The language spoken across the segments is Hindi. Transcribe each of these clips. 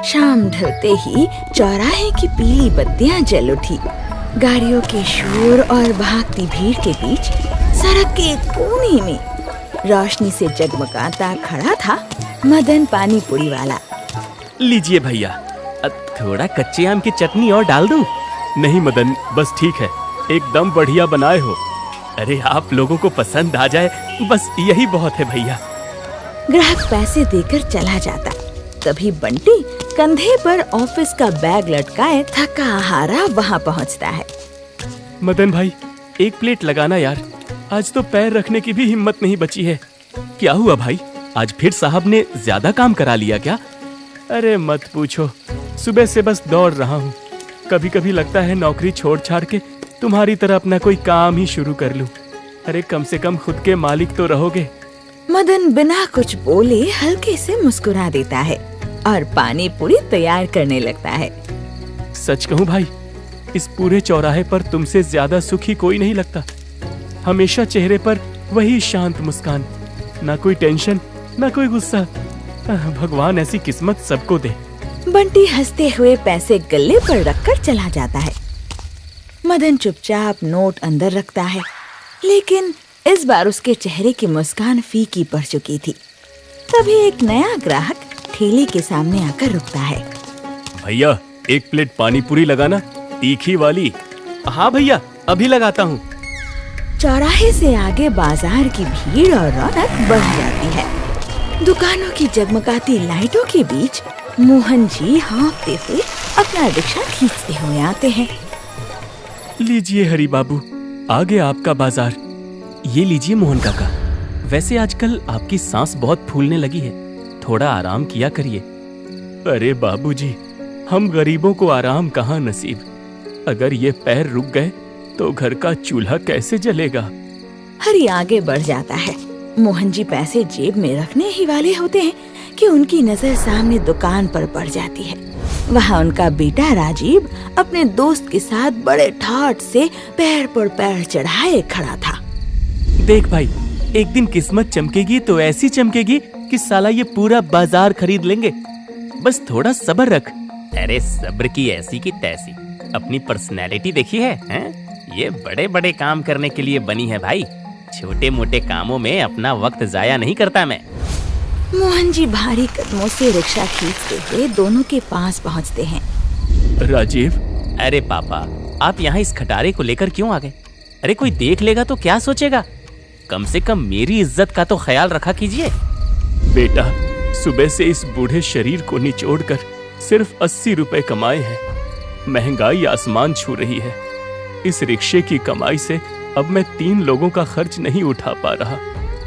शाम ढलते ही चौराहे की पीली बत्तियां जल उठी। गाड़ियों के शोर और भागती भीड़ के बीच सड़क के एक कोने में रोशनी से जगमगाता खड़ा था मदन पानी पूरी वाला। लीजिए भैया, थोड़ा कच्चे आम की चटनी और डाल दूं? नहीं मदन, बस ठीक है, एकदम बढ़िया बनाए हो। अरे आप लोगों को पसंद आ जाए, बस यही बहुत है भैया। ग्राहक पैसे देकर चला जाता। तभी बंटी कंधे पर ऑफिस का बैग लटकाए थका हारा वहाँ पहुँचता है। मदन भाई, एक प्लेट लगाना यार, आज तो पैर रखने की भी हिम्मत नहीं बची है। क्या हुआ भाई, आज फिर साहब ने ज्यादा काम करा लिया क्या? अरे मत पूछो, सुबह से बस दौड़ रहा हूँ। कभी कभी लगता है नौकरी छोड़ छाड़ के तुम्हारी तरह अपना कोई काम ही शुरू कर लूं। अरे कम से कम खुद के मालिक तो रहोगे। मदन बिना कुछ बोले हल्के से मुस्कुरा देता है और पानी पूरी तैयार करने लगता है। सच कहूं भाई, इस पूरे चौराहे पर तुमसे ज्यादा सुखी कोई नहीं लगता। हमेशा चेहरे पर वही शांत मुस्कान, ना कोई टेंशन, ना कोई गुस्सा। भगवान ऐसी किस्मत सबको दे। बंटी हंसते हुए पैसे गले पर रखकर चला जाता है। मदन चुपचाप नोट अंदर रखता है, लेकिन इस बार उसके चेहरे की मुस्कान फीकी पड़ चुकी थी। तभी एक नया ग्राहक ठेले के सामने आकर रुकता है। भैया, एक प्लेट पानी पूरी लगाना, तीखी वाली। हाँ भैया, अभी लगाता हूँ। चौराहे से आगे बाजार की भीड़ और रौनक बढ़ जाती है। दुकानों की जगमगाती लाइटों के बीच मोहन जी हाँफते हुए अपना रिक्शा खींचते हुए आते हैं। लीजिए हरी बाबू, आगे आपका बाजार। ये लीजिए मोहन काका, वैसे आजकल आपकी सांस बहुत फूलने लगी है, थोड़ा आराम किया करिए। अरे बाबूजी, हम गरीबों को आराम कहाँ नसीब। अगर ये पैर रुक गए तो घर का चूल्हा कैसे जलेगा। हरी आगे बढ़ जाता है। मोहन जी पैसे जेब में रखने ही वाले होते हैं कि उनकी नजर सामने दुकान पर पड़ जाती है। वहाँ उनका बेटा राजीव अपने दोस्त के साथ बड़े ठाठ से पैर पर पैर चढ़ाए खड़ा था। देख भाई, एक दिन किस्मत चमकेगी तो ऐसी चमकेगी कि साला ये पूरा बाजार खरीद लेंगे। बस थोड़ा सब्र रख। अरे सब्र की ऐसी की तैसी, अपनी पर्सनैलिटी देखी है? ये बड़े बड़े काम करने के लिए बनी है भाई, छोटे मोटे कामों में अपना वक्त जाया नहीं करता मैं। मोहन जी भारी कदमों से रिक्शा खींचते हुए दोनों के पास पहुंचते हैं। राजीव, अरे पापा, आप यहाँ इस खटारे को लेकर क्यों आ गए? अरे कोई देख लेगा तो क्या सोचेगा? कम से कम मेरी इज्जत का तो ख्याल रखा कीजिए। बेटा, सुबह से इस बूढ़े शरीर को निचोड़कर सिर्फ 80 रुपए कमाए हैं। महंगाई आसमान छू रही है। इस रिक्शे की कमाई से अब मैं 3 लोगों का खर्च नहीं उठा पा रहा।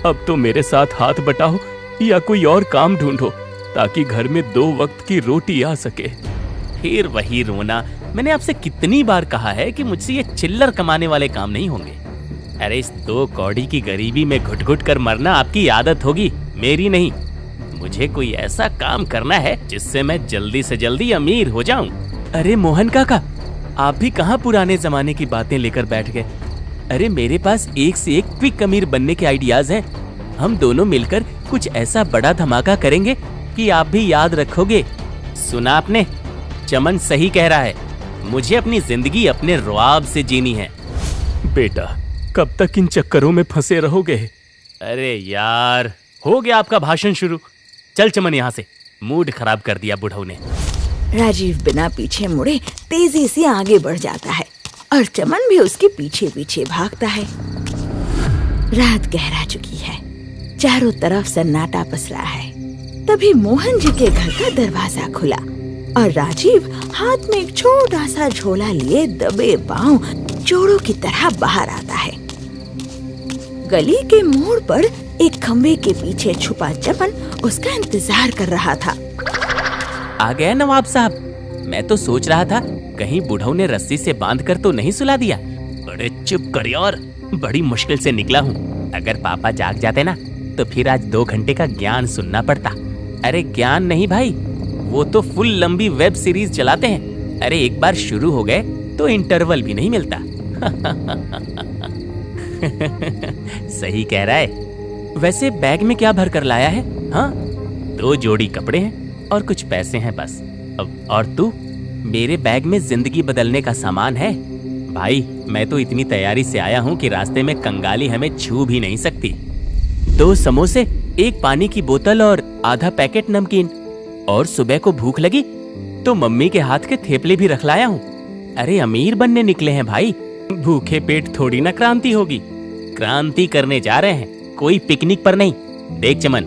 अब तो मेरे साथ हाथ बटाओ या कोई और काम ढूंढो ताकि घर में 2 वक्त की रोटी आ सके। फिर वही रोना। मैंने आपसे कितनी बार कहा है कि मुझसे ये चिल्लर कमाने वाले काम नहीं होंगे। अरे इस 2 कौड़ी की गरीबी में घुट घुट कर मरना आपकी आदत होगी, मेरी नहीं। मुझे कोई ऐसा काम करना है जिससे मैं जल्दी से जल्दी अमीर हो जाऊं। अरे मोहन काका, आप भी कहाँ पुराने जमाने की बातें लेकर बैठ गए। अरे मेरे पास एक से एक क्विक अमीर बनने के आइडियाज हैं। हम दोनों मिलकर कुछ ऐसा बड़ा धमाका करेंगे कि आप भी याद रखोगे। सुना आपने? चमन सही कह रहा है, मुझे अपनी जिंदगी अपने रुआब से जीनी है। बेटा, कब तक इन चक्करों में फंसे रहोगे? अरे यार, हो गया आपका भाषण शुरू। चल चमन यहाँ से, मूड खराब कर दिया बुढ़ऊ ने। राजीव बिना पीछे मुड़े तेजी से आगे बढ़ जाता है और चमन भी उसके पीछे पीछे भागता है। रात गहरा चुकी है, चारों तरफ सन्नाटा पसरा है। तभी मोहन जी के घर का दरवाजा खुला और राजीव हाथ में एक छोटा सा झोला लिए दबे पांव चोरों की तरह बाहर आता है। गली के मोड़ पर एक खंबे के पीछे छुपा चमन उसका इंतजार कर रहा था। आ गया नवाब साहब। मैं तो सोच रहा था कहीं बुढ़ऊ ने रस्सी से बांधकर तो नहीं सुला दिया। अरे चुप कर यार, बड़ी मुश्किल से निकला हूँ। अगर पापा जाग जाते ना तो फिर आज 2 घंटे का ज्ञान सुनना पड़ता। अरे ज्ञान नहीं भाई, वो तो फुल लंबी वेब सीरीज चलाते हैं। अरे एक बार शुरू हो गए तो इंटरवल भी नहीं मिलता। सही कह रहा है। वैसे बैग में क्या भर कर लाया है? हाँ, 2 जोड़ी कपड़े हैं और कुछ पैसे हैं बस। और तू? मेरे बैग में जिंदगी बदलने का सामान है। भाई मैं तो इतनी तैयारी से आया हूँ कि रास्ते में कंगाली हमें छू भी नहीं सकती। 2 समोसे, 1 पानी की बोतल और आधा पैकेट नमकीन। और सुबह को भूख लगी तो मम्मी के हाथ के थेपले भी रख लाया हूँ। अरे अमीर बनने निकले हैं भाई, भूखे पेट थोड़ी ना क्रांति होगी। क्रांति करने जा रहे हैं, कोई पिकनिक पर नहीं। देख चमन,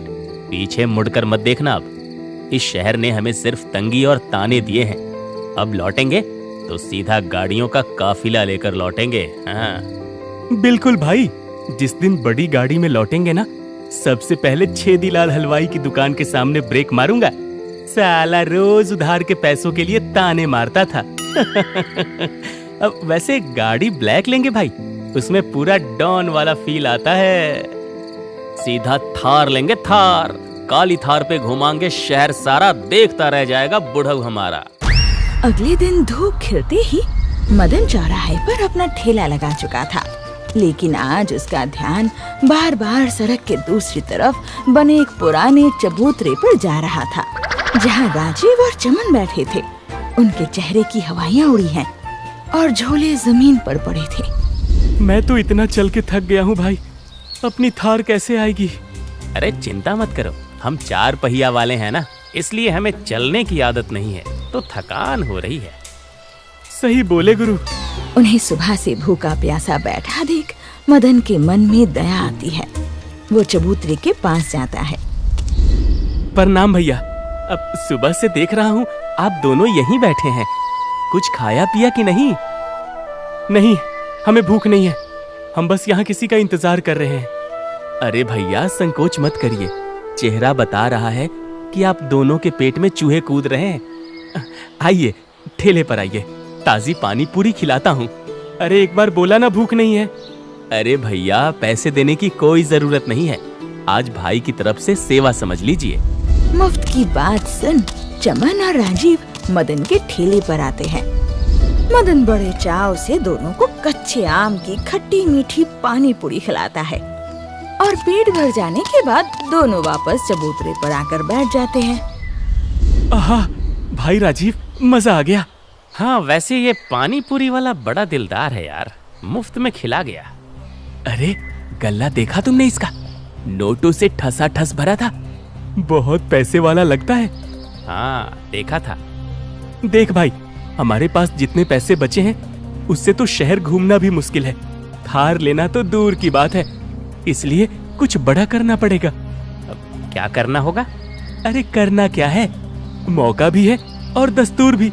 पीछे मुड़कर मत देखना। अब इस शहर ने हमें सिर्फ तंगी और ताने दिए हैं। अब लौटेंगे तो सीधा गाड़ियों का काफिला लेकर लौटेंगे। हाँ बिल्कुल भाई, जिस दिन बड़ी गाड़ी में लौटेंगे ना, सबसे पहले छेदीलाल हलवाई की दुकान के सामने ब्रेक मारूंगा। साला रोज उधार के पैसों के लिए ताने मारता था। अब वैसे गाड़ी ब्लैक लेंगे भाई, उसमें पूरा डॉन वाला फील आता है। सीधा थार लेंगे, थार। काली थार पे घुमाएंगे शहर सारा, देखता रह जाएगा बुढ़ऊ हमारा। अगले दिन धूप खिलते ही मदन चौराहे पर अपना ठेला लगा चुका था, लेकिन आज उसका ध्यान बार बार सड़क के दूसरी तरफ बने एक पुराने चबूतरे पर जा रहा था, जहाँ राजीव और चमन बैठे थे। उनके चेहरे की हवाइयाँ उड़ी हैं और झोले जमीन पर पड़े थे। मैं तो इतना चल के थक गया हूँ भाई, अपनी थार कैसे आएगी? अरे चिंता मत करो, हम 4 पहिया वाले हैं ना, इसलिए हमें चलने की आदत नहीं है, तो थकान हो रही है। सही बोले गुरु। उन्हें सुबह से भूखा प्यासा बैठा देख मदन के मन में दया आती है। वो चबूतरे के पास जाता है। प्रणाम भैया, अब सुबह से देख रहा हूँ आप दोनों यहीं बैठे हैं। कुछ खाया पिया कि नहीं? नहीं, हमें भूख नहीं है, हम बस यहाँ किसी का इंतजार कर रहे हैं। अरे भैया संकोच मत करिए, चेहरा बता रहा है कि आप दोनों के पेट में चूहे कूद रहे हैं। आइए ठेले पर आइए, ताजी पानी पूरी खिलाता हूँ। अरे एक बार बोला ना भूख नहीं है। अरे भैया पैसे देने की कोई जरूरत नहीं है, आज भाई की तरफ से सेवा समझ लीजिए। मुफ्त की बात सुन चमन और राजीव मदन के ठेले पर आते हैं। मदन बड़े चाव से दोनों को कच्चे आम की खट्टी मीठी पानी पूरी खिलाता है और पेट भर जाने के बाद दोनों वापस चबूतरे पर आकर बैठ जाते हैं। आहा भाई राजीव, मजा आ गया। हाँ वैसे ये पानी पूरी वाला बड़ा दिलदार है यार, मुफ्त में खिला गया। अरे गल्ला देखा तुमने इसका? नोटों से ठसा ठस भरा था, बहुत पैसे वाला लगता है। हाँ देखा था। देख भाई, हमारे पास जितने पैसे बचे हैं उससे तो शहर घूमना भी मुश्किल है, थार लेना तो दूर की बात है, इसलिए कुछ बड़ा करना पड़ेगा। अब क्या करना होगा? अरे करना क्या है, मौका भी है और दस्तूर भी।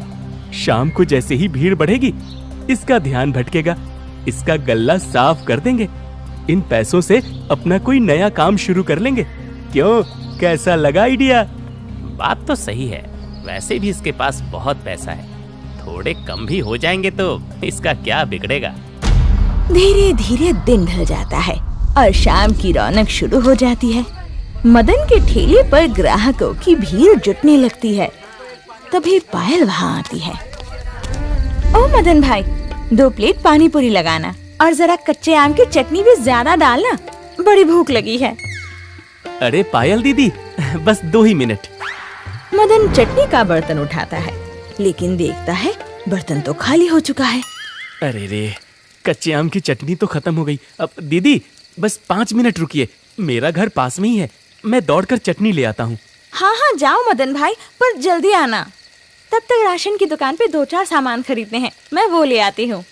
शाम को जैसे ही भीड़ बढ़ेगी इसका ध्यान भटकेगा, इसका गल्ला साफ कर देंगे। इन पैसों से अपना कोई नया काम शुरू कर लेंगे। क्यों, कैसा लगा आइडिया? बात तो सही है, वैसे भी इसके पास बहुत पैसा है, थोड़े कम भी हो जाएंगे तो इसका क्या बिगड़ेगा। धीरे धीरे दिन ढल जाता है और शाम की रौनक शुरू हो जाती है। मदन के ठेले पर ग्राहकों की भीड़ जुटने लगती है। तभी पायल वहाँ आती है। ओ मदन भाई, 2 प्लेट पानी पूरी लगाना और जरा कच्चे आम की चटनी भी ज्यादा डालना, बड़ी भूख लगी है। अरे पायल दीदी, बस 2 ही मिनट। मदन चटनी का बर्तन उठाता है, लेकिन देखता है बर्तन तो खाली हो चुका है। अरे रे, कच्चे आम की चटनी तो खत्म हो गई। अब दीदी बस 5 मिनट रुकिए, मेरा घर पास में ही है, मैं दौड़कर चटनी ले आता हूँ। हाँ हाँ जाओ मदन भाई, पर जल्दी आना। तब तक राशन की दुकान पे 2-4 सामान खरीदने हैं, मैं वो ले आती हूँ।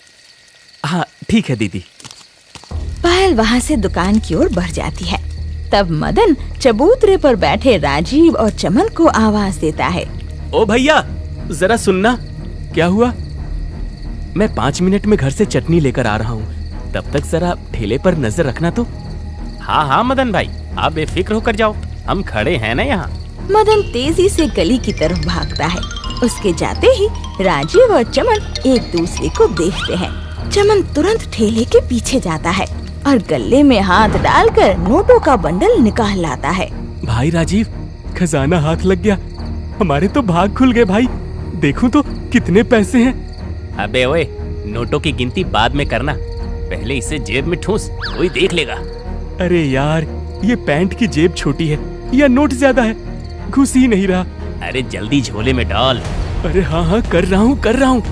हाँ ठीक है दीदी। पायल वहाँ से दुकान की ओर बढ़ जाती है। तब मदन चबूतरे पर बैठे राजीव और चमन को आवाज देता है। ओ भैया जरा सुनना। क्या हुआ? मैं 5 मिनट में घर से चटनी लेकर आ रहा हूँ, तब तक जरा ठेले पर नजर रखना तो। हाँ हाँ मदन भाई, आप बेफिक्र होकर जाओ, हम खड़े हैं ना यहाँ। मदन तेजी से गली की तरफ भागता है। उसके जाते ही राजीव और चमन एक दूसरे को देखते हैं। चमन तुरंत ठेले के पीछे जाता है और गले में हाथ डालकर नोटों का बंडल निकाल लाता है। भाई राजीव, खजाना हाथ लग गया, हमारे तो भाग खुल गए भाई। देखूं तो कितने पैसे हैं। अबे ओए, नोटों की गिनती बाद में करना, पहले इसे जेब में ठूस, कोई देख लेगा। अरे यार, ये पैंट की जेब छोटी है या नोट ज्यादा है, घुस ही नहीं रहा। अरे जल्दी झोले में डाल। अरे हाँ हाँ, कर रहा हूँ।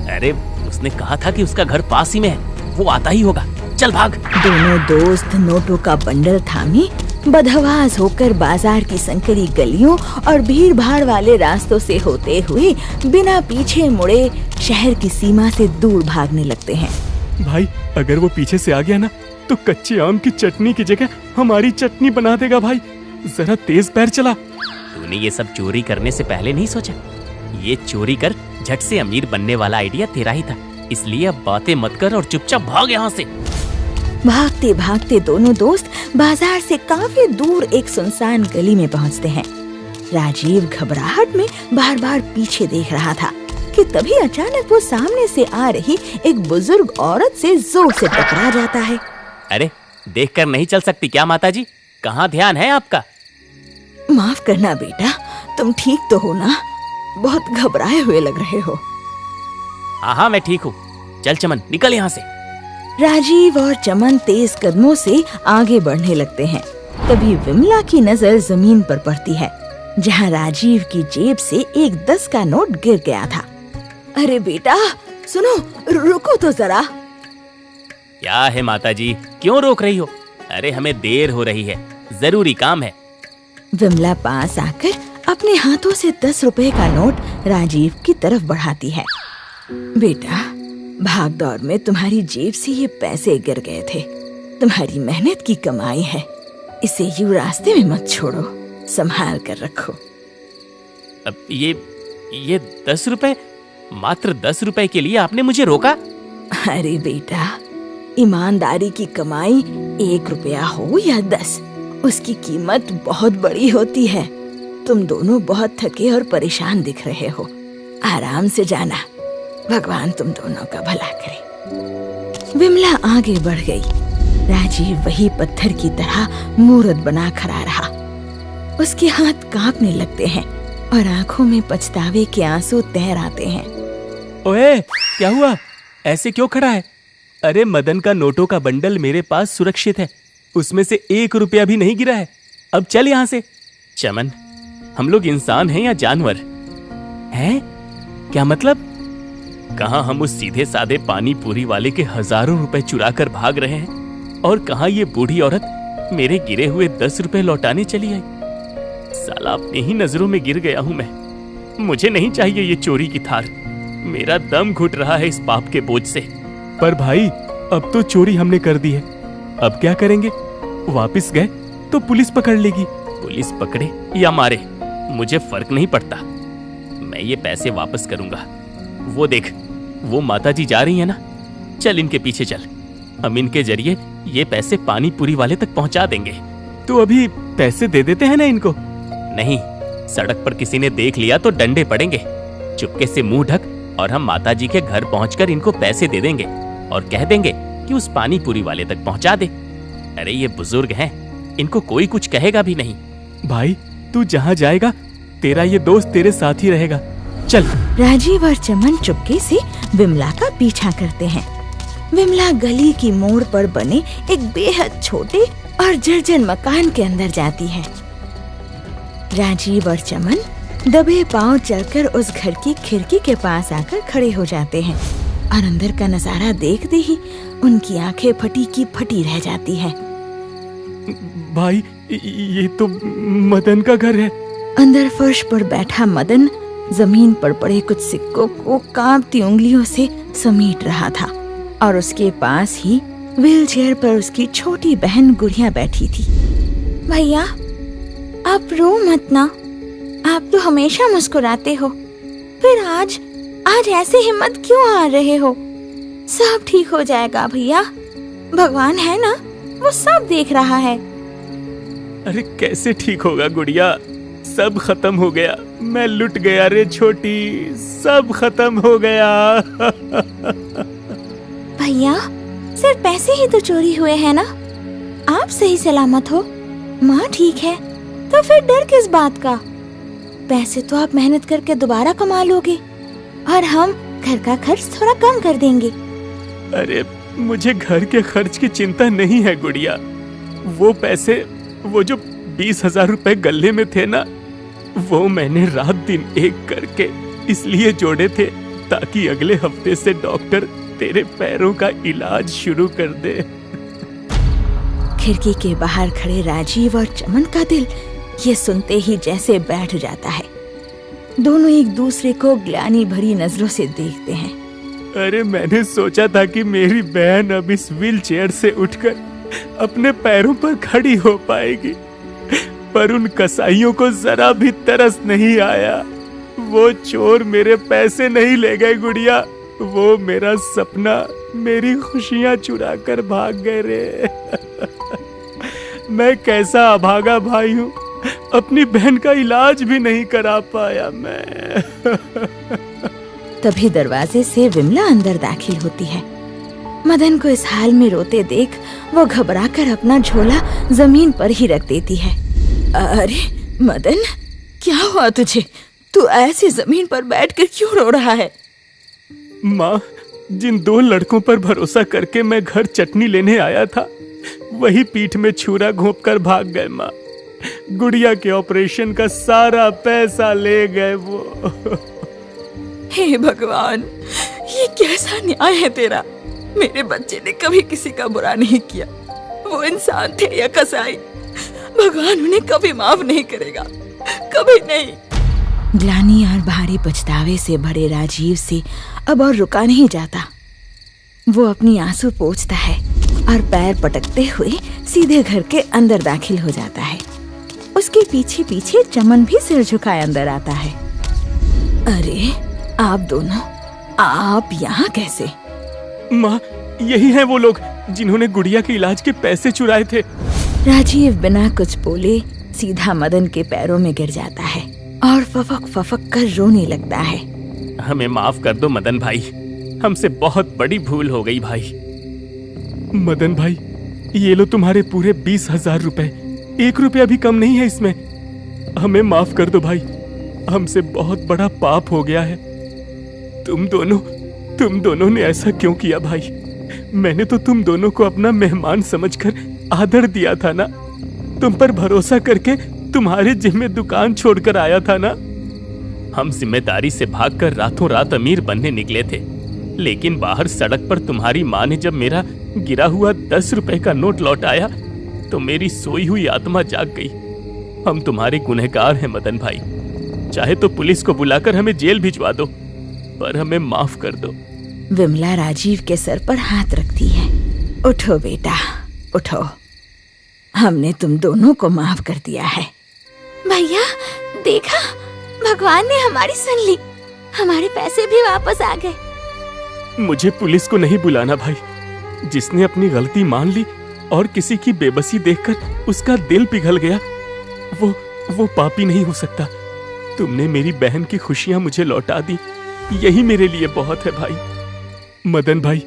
अरे उसने कहा था कि उसका घर पास ही में है, वो आता ही होगा, चल भाग। दोनों दोस्त नोटों का बंडल थामे बदहवास होकर बाजार की संकरी गलियों और भीड़ भाड़ वाले रास्तों से होते हुए बिना पीछे मुड़े शहर की सीमा से दूर भागने लगते हैं। भाई अगर वो पीछे से आ गया ना तो कच्चे आम की चटनी की जगह हमारी चटनी बना देगा। भाई जरा तेज पैर चला। तूने ये सब चोरी करने से पहले नहीं सोचा? ये चोरी कर झट से अमीर बनने वाला आइडिया तेरा ही था, इसलिए अब बातें मत कर और चुपचाप भाग यहाँ से। भागते भागते दोनों दोस्त बाजार से काफी दूर एक सुनसान गली में पहुँचते हैं। राजीव घबराहट में बार बार पीछे देख रहा था कि तभी अचानक वो सामने से आ रही एक बुजुर्ग औरत से जोर से टकरा जाता है। अरे देखकर नहीं चल सकती क्या माताजी? कहाँ ध्यान है आपका? माफ करना बेटा, तुम ठीक तो हो ना? बहुत घबराए हुए लग रहे हो। हाँ मैं ठीक हूँ, चल चमन निकल यहाँ से। राजीव और चमन तेज कदमों से आगे बढ़ने लगते हैं। तभी विमला की नजर जमीन पर पड़ती है, जहाँ राजीव की जेब से एक 10 का नोट गिर गया था। अरे बेटा सुनो, रुको तो जरा। क्या है माताजी, क्यों रोक रही हो? अरे हमें देर हो रही है, जरूरी काम है। विमला पास आकर अपने हाथों से 10 रुपए का नोट राजीव की तरफ बढ़ाती है। बेटा, भाग दौड़ में तुम्हारी जेब से ये पैसे गिर गए थे। तुम्हारी मेहनत की कमाई है, इसे यूं रास्ते में मत छोड़ो, संभाल कर रखो। अब ये 10 रुपए, मात्र 10 रुपए के लिए आपने मुझे रोका? अरे बेटा, ईमानदारी की कमाई 1 रुपया हो या 10, उसकी कीमत बहुत बड़ी होती है। तुम दोनों बहुत थके और परेशान दिख रहे हो, आराम से जाना। भगवान तुम दोनों का भला करे। विमला आगे बढ़ गई। राजीव वही पत्थर की तरह मूर्त बना खड़ा रहा। उसके हाथ कांपने लगते हैं और आंखों में पछतावे के आंसू तैर आते हैं। ओए, क्या हुआ? ऐसे क्यों खड़ा है? अरे मदन का नोटों का बंडल मेरे पास सुरक्षित है, उसमें से 1 रुपया भी नहीं गिरा है। अब चल यहाँ से। चमन, हम लोग इंसान हैं या जानवर हैं? क्या मतलब? कहाँ हम उस सीधे साधे पानी पूरी वाले के हजारों रुपए चुरा कर भाग रहे हैं, और कहाँ ये बूढ़ी औरत मेरे गिरे हुए 10 रुपए लौटाने चली आई। साला अपनी ही नजरों में गिर गया हूं मैं। मुझे नहीं चाहिए ये चोरी की थार, मेरा दम घुट रहा है इस पाप के बोझ से। पर भाई, अब तो चोरी हमने कर दी है, अब क्या करेंगे? वापस गए तो पुलिस पकड़ लेगी। पुलिस पकड़े या मारे मुझे फर्क नहीं पड़ता, मैं ये पैसे वापस करूंगा। वो देख, वो माताजी जा रही है ना, चल इनके पीछे चल, हम इनके जरिए ये पैसे पानी पूरी वाले तक पहुंचा देंगे। तो अभी पैसे दे देते हैं ना इनको? नहीं, सड़क पर किसी ने देख लिया तो डंडे पड़ेंगे। चुपके से मुंह ढक और हम माताजी के घर पहुंचकर इनको पैसे दे देंगे और कह देंगे कि उस पानी पूरी वाले तक पहुंचा दे। अरे ये बुजुर्ग हैं, इनको कोई कुछ कहेगा भी नहीं। भाई तू जहाँ जाएगा तेरा ये दोस्त तेरे साथ ही रहेगा, चल। राजीव और चमन चुपके से विमला का पीछा करते हैं। विमला गली की मोड़ पर बने एक बेहद छोटे और जर्जर मकान के अंदर जाती है। राजीव और चमन दबे पांव चलकर उस घर की खिड़की के पास आकर खड़े हो जाते हैं और अंदर का नजारा देखते ही उनकी आंखें फटी की फटी रह जाती है। भाई, ये तो मदन का घर है। अंदर फर्श पर बैठा मदन जमीन पर पड़े कुछ सिक्कों को कांपती उंगलियों से समेट रहा था और उसके पास ही व्हीलचेयर पर उसकी छोटी बहन गुड़िया बैठी थी। भैया, आप रो मत ना, आप तो हमेशा मुस्कुराते हो, फिर आज ऐसे हिम्मत क्यों आ रहे हो? सब ठीक हो जाएगा भैया, भगवान है ना, वो सब देख रहा है। अरे कैसे ठीक होगा गुड़िया, सब खत्म हो गया, मैं लुट गया रे छोटी, सब खत्म हो गया। भैया, सिर्फ पैसे ही तो चोरी हुए हैं ना, आप सही सलामत हो, माँ ठीक है, तो फिर डर किस बात का? पैसे तो आप मेहनत करके दोबारा कमा लोगे और हम घर का खर्च थोड़ा कम कर देंगे। अरे मुझे घर के खर्च की चिंता नहीं है गुड़िया, वो पैसे, वो जो 20,000 रुपए गले में थे ना, वो मैंने रात दिन एक करके इसलिए जोड़े थे ताकि अगले हफ्ते से डॉक्टर तेरे पैरों का इलाज शुरू कर दे। खिड़की के बाहर खड़े राजीव और चमन का दिल ये सुनते ही जैसे बैठ जाता है। दोनों एक दूसरे को ग्लानि भरी नजरों से देखते हैं। अरे मैंने सोचा था कि मेरी बहन अब इस व्हीलचेयर से उठकर अपने पैरों पर खड़ी हो पाएगी, पर उन कसाईयों को जरा भी तरस नहीं आया। वो चोर मेरे पैसे नहीं ले गए गुड़िया, वो मेरा सपना, मेरी खुशियां चुरा कर भाग गए रे। मैं कैसा अभागा भाई हूँ, अपनी बहन का इलाज भी नहीं करा पाया मैं। तभी दरवाजे से विमला अंदर दाखिल होती है। मदन को इस हाल में रोते देख वो घबराकर अपना झोला जमीन पर ही रख देती है। अरे मदन, क्या हुआ तुझे? तू ऐसे जमीन पर बैठकर क्यों रो रहा है? माँ, जिन 2 लड़कों पर भरोसा करके मैं घर चटनी लेने आया था, वही पीठ में छुरा घोंप कर भाग गए माँ। गुड़िया के ऑपरेशन का सारा पैसा ले गए वो। हे भगवान, ये कैसा न्याय है तेरा? मेरे बच्चे ने कभी किसी का बुरा नहीं किया। वो इंसान थे या कसाई, भगवान उन्हें कभी माफ नहीं करेगा, कभी नहीं। ग्लानि और भारी पछतावे से भरे राजीव से अब और रुका नहीं जाता। वो अपनी आंसू पोंछता है और पैर पटकते हुए सीधे घर के अंदर दाखिल हो जाता है। उसके पीछे पीछे चमन भी सिर झुकाए अंदर आता है। अरे आप दोनों, आप यहाँ कैसे? माँ, यही हैं वो लोग जिन्होंने गुड़िया के इलाज के पैसे चुराए थे। राजीव बिना कुछ बोले सीधा मदन के पैरों में गिर जाता है और फफक फफक कर रोने लगता है। हमें माफ कर दो मदन भाई, हमसे बहुत बड़ी भूल हो गई भाई। मदन भाई, ये लो तुम्हारे पूरे 20,000 रुपए, 1 रुपया भी कम नहीं है इसमें। हमें माफ कर दो भाई, हमसे बहुत बड़ा पाप हो गया है। तुम दोनों ने ऐसा क्यों किया भाई? मैंने तो तुम दोनों को अपना मेहमान समझकर आदर दिया था ना। तुम पर भरोसा करके तुम्हारे जिम्मे दुकान छोड़कर आया था ना। हम जिम्मेदारी से भागकर रातों रात अमीर बनने निकले थे, लेकिन बाहर सड़क पर तुम्हारी माँ ने जब मेरा गिरा हुआ 10 रुपए का नोट लौटाया तो मेरी सोई हुई आत्मा जाग गई। हम तुम्हारे गुनहगार हैं मदन भाई, चाहे तो पुलिस को बुलाकर हमें जेल भिजवा दो, पर हमें माफ कर दो। विमला राजीव के सर पर हाथ रखती है। उठो बेटा, उठो, हमने तुम दोनों को माफ कर दिया है। भैया देखा, भगवान ने हमारी सुन ली, हमारे पैसे भी वापस आ गए। मुझे पुलिस को नहीं बुलाना भाई। जिसने अपनी गलती मान ली और किसी की बेबसी देखकर उसका दिल पिघल गया, वो पापी नहीं हो सकता। तुमने मेरी बहन की खुशियां मुझे लौटा दी, यही मेरे लिए बहुत है भाई। मदन भाई,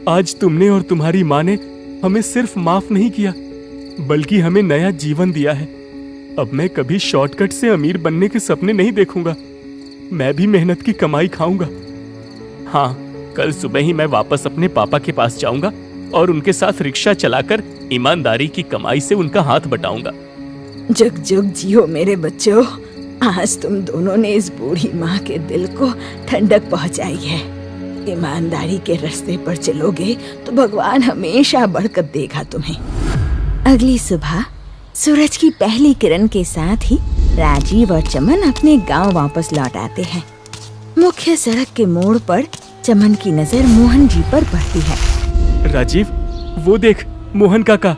आज तुमने और तुम्हारी माँ ने हमें सिर्फ माफ नहीं किया, बल्कि हमें नया जीवन दिया है। अब मैं कभी शॉर्टकट से अमीर बनने के सपने नहीं देखूंगा। मैं भी मेहनत की कमाई खाऊंगा। हाँ, कल सुबह ही मैं वापस अपने पापा के पास जाऊंगा और उनके साथ रिक्शा चलाकर ईमानदारी की कमाई से उनका हाथ बटाऊंगा। जुग जुग जियो मेरे बच्चों। आज तुम दोनों ने इस बूढ़ी माँ के दिल को ठंडक पहुंचाई है। ईमानदारी के रास्ते पर चलोगे तो भगवान हमेशा बरकत देगा तुम्हें। अगली सुबह सूरज की पहली किरण के साथ ही राजीव और चमन अपने गांव वापस लौट आते हैं। मुख्य सड़क के मोड़ पर चमन की नजर मोहन जी पर पड़ती है। राजीव, वो देख, मोहन काका।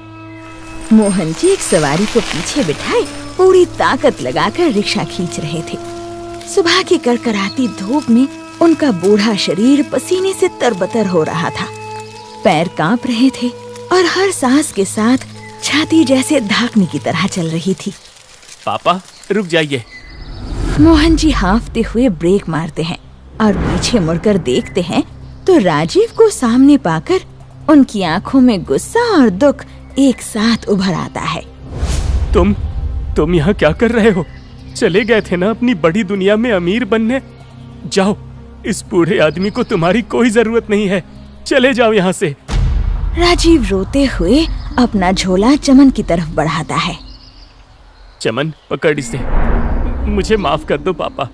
मोहन जी एक सवारी को पीछे बिठाए पूरी ताकत लगाकर रिक्शा खींच रहे थे। सुबह की करकराती धूप में उनका बूढ़ा शरीर पसीने से तरबतर हो रहा था। पैर कांप रहे थे और हर सांस के साथ छाती जैसे धाकनी की तरह चल रही थी। पापा, रुक जाइए। मोहन जी हांफते हुए ब्रेक मारते हैं और पीछे मुड़कर देखते हैं तो राजीव को सामने पाकर उनकी आंखों में गुस्सा और दुख एक साथ उभर आता है। तुम यहाँ क्या कर रहे हो? चले गए थे ना अपनी बड़ी दुनिया में अमीर बनने। जाओ, इस बूढ़े आदमी को तुम्हारी कोई जरूरत नहीं है। चले जाओ यहाँ से। राजीव रोते हुए अपना झोला चमन की तरफ बढ़ाता है। चमन, पकड़ इसे। मुझे माफ कर दो पापा,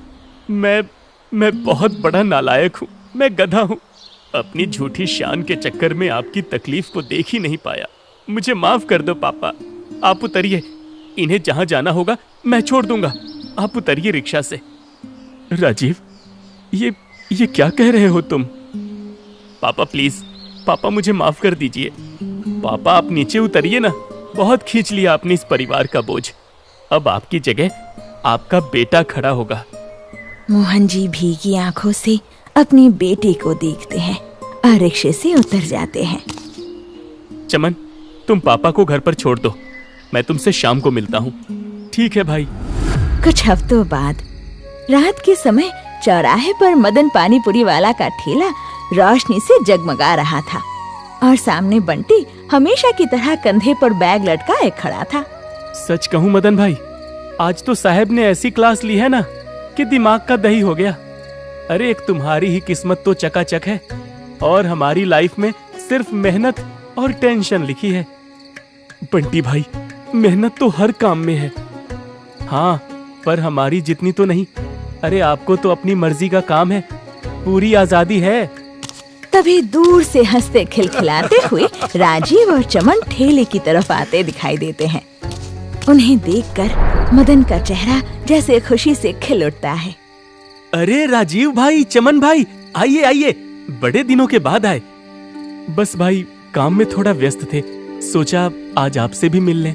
मैं बहुत बड़ा नालायक हूँ, मैं गधा हूँ। अपनी झूठी शान के चक्कर में आपकी तकलीफ को देख ही नहीं पाया। मुझे माफ कर दो पापा। आप उतरिए, इन्हें जहाँ जाना होगा मैं छोड़ दूंगा। आप उतरिए रिक्शा से। राजीव, ये क्या कह रहे हो तुम? पापा प्लीज, पापा मुझे माफ कर दीजिए। पापा आप नीचे उतरिए ना, बहुत खींच लिया आपने इस परिवार का बोझ। अब आपकी जगह आपका बेटा खड़ा होगा। मोहन जी भीगी आंखों से अपने बेटे को देखते हैं और रिक्शे से उतर जाते हैं। चमन, तुम पापा को घर पर छोड़ दो, मैं तुमसे शाम को मिलता हूँ। ठीक है भाई। कुछ हफ्तों बाद रात के समय चौराहे पर मदन पानी पूरी वाला का ठेला रोशनी से जगमगा रहा था और सामने बंटी हमेशा की तरह कंधे पर बैग लटकाए खड़ा था। सच कहूँ मदन भाई, आज तो साहब ने ऐसी क्लास ली है ना कि दिमाग का दही हो गया। अरे एक तुम्हारी ही किस्मत तो चकाचक है और हमारी लाइफ में सिर्फ मेहनत और टेंशन लिखी है। बंटी भाई, मेहनत तो हर काम में है, हाँ, पर हमारी जितनी तो नहीं। अरे आपको तो अपनी मर्जी का काम है, पूरी आजादी है। तभी दूर से हंसते खिलखिलाते हुए राजीव और चमन ठेले की तरफ आते दिखाई देते हैं। उन्हें देखकर मदन का चेहरा जैसे खुशी से खिल उठता है। अरे राजीव भाई, चमन भाई, आइए आइए, बड़े दिनों के बाद आए। बस भाई काम में थोड़ा व्यस्त थे, सोचा आज आपसे भी मिल लें।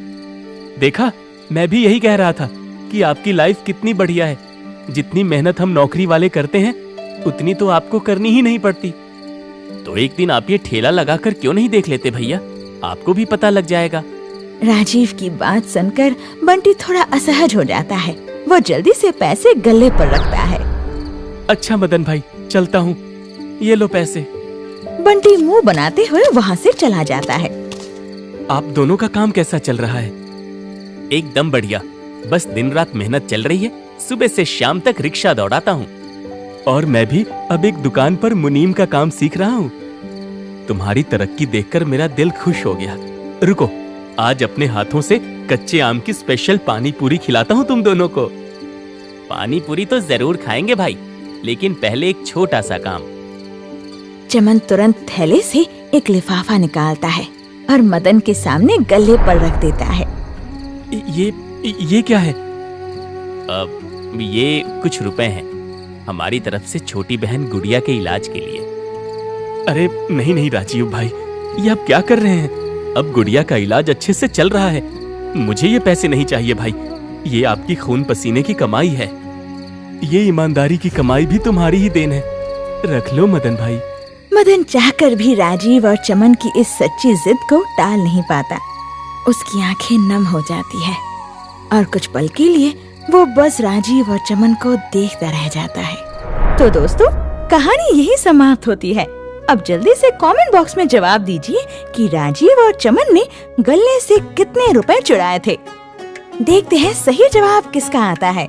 देखा, मैं भी यही कह रहा था कि आपकी लाइफ कितनी बढ़िया है। जितनी मेहनत हम नौकरी वाले करते हैं उतनी तो आपको करनी ही नहीं पड़ती। तो एक दिन आप ये ठेला लगाकर क्यों नहीं देख लेते भैया, आपको भी पता लग जाएगा। राजीव की बात सुनकर बंटी थोड़ा असहज हो जाता है। वो जल्दी से पैसे गले पर रखता है। अच्छा मदन भाई, चलता हूँ, ये लो पैसे। बंटी मुंह बनाते हुए वहाँ से चला जाता है। आप दोनों का काम कैसा चल रहा है? एकदम बढ़िया, बस दिन रात मेहनत चल रही है, सुबह से शाम तक रिक्शा दौड़ाता हूँ। और मैं भी अब एक दुकान पर मुनीम का काम सीख रहा हूँ। तुम्हारी तरक्की देखकर मेरा दिल खुश हो गया। रुको, आज अपने हाथों से कच्चे आम की स्पेशल पानी पूरी खिलाता हूँ तुम दोनों को। पानी पूरी तो जरूर खाएंगे भाई, लेकिन पहले एक छोटा सा काम। चमन तुरंत थैले से एक लिफाफा निकालता है और मदन के सामने गले पर रख देता है। ये क्या है? अब ये कुछ रुपए हैं हमारी तरफ से छोटी बहन गुड़िया के इलाज के लिए। अरे नहीं नहीं राजीव भाई, ये आप क्या कर रहे हैं? अब गुड़िया का इलाज अच्छे से चल रहा है, मुझे ये पैसे नहीं चाहिए भाई। ये आपकी खून पसीने की कमाई है, ये ईमानदारी की कमाई भी तुम्हारी ही देन है। रख लो मदन भाई। मदन चाहकर भी राजीव और चमन की इस सच्ची जिद को टाल नहीं पाता। उसकी आंखें नम हो जाती है और कुछ पल के लिए वो बस राजीव और चमन को देखता रह जाता है। तो दोस्तों, कहानी यही समाप्त होती है। अब जल्दी से कमेंट बॉक्स में जवाब दीजिए कि राजीव और चमन ने गले से कितने रुपए चुराए थे। देखते हैं सही जवाब किसका आता है।